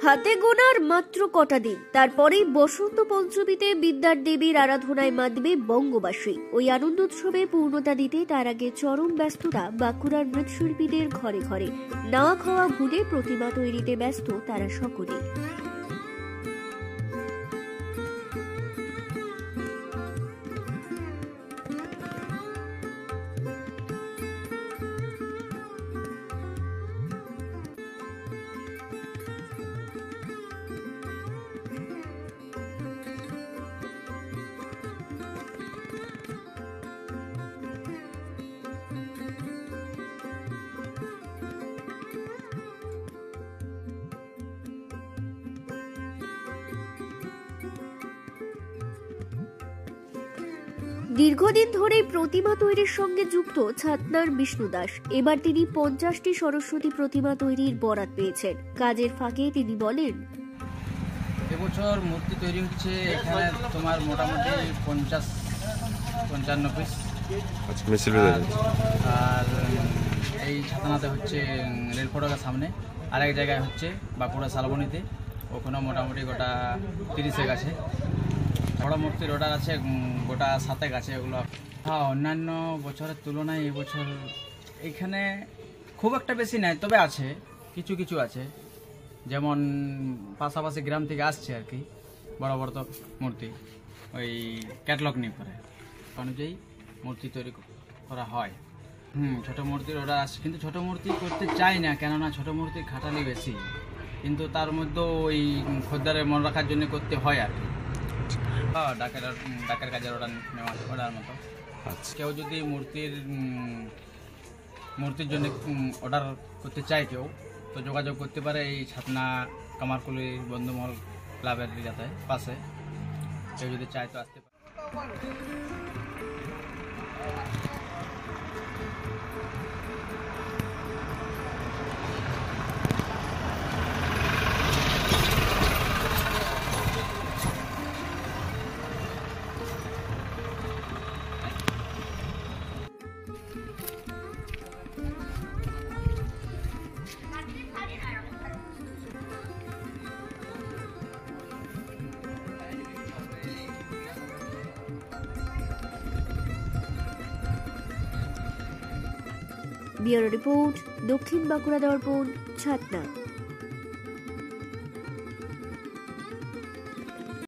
হাতে গোনার মাত্র কটা দিন, তারপরেই বসন্ত পঞ্চমীতে বিদ্যার দেবীর আরাধনায় মাতবে বঙ্গবাসী। ওই আনন্দ উৎসবে পূর্ণতা দিতে তার আগে চরম ব্যস্ততা বাঁকুড়ার মৃৎশিল্পীদের ঘরে ঘরে। না খাওয়া ভুলে প্রতিমা তৈরিতে ব্যস্ত তারা সকলে। দীর্ঘদিন ধরেই প্রতিমা তৈরির সঙ্গে যুক্ত ছাতনার বিষ্ণু দাস। এবার তিনি 50টি সরস্বতী প্রতিমা তৈরির বরাত পেয়েছেন। কাজের ফাঁকে তিনি বলেন, এবছর মূর্তি তৈরি হচ্ছে এখানে তোমার মোটামুটি 50-55 পিস। আর এই ছাতনাতে হচ্ছে রেল ফটকের সামনে, আরেক জায়গায় হচ্ছে বাঁকুড়া শালবনীতে, ওখানেও মোটামুটি গোটা 30 আছে। বড় মূর্তির অর্ডার আছে গোটা 7 আছে। ওগুলো হ্যাঁ, অন্যান্য বছরের তুলনায় এবছর এইখানে খুব একটা বেশি নাই, তবে আছে কিছু কিছু আছে। যেমন পাশাপাশি গ্রাম থেকে আসছে আর কি বড় বড় তো মূর্তি, ওই ক্যাটলগ নিয়ে করে অনুযায়ী মূর্তি তৈরি করা হয়। ছোটো মূর্তির অর্ডার আসছে, কিন্তু ছোটো মূর্তি করতে চাই না, কেননা ছোটো মূর্তির খাটালি বেশি, কিন্তু তার মধ্যেও ওই খদ্দারের মন রাখার জন্য করতে হয় আর কি। ডাকের কাজের অর্ডার মতো। কেউ যদি মূর্তির জন্য অর্ডার করতে চায় কেউ, তো যোগাযোগ করতে পারে এই ছাতনা কামারকুলি বন্ধুমহল ক্লাবের যাতে পাশে। কেউ যদি চায় তো আসতে পারে। ব্যুরো রিপোর্ট, দক্ষিণ বাঁকুড়া দর্পণ, ছাতনা।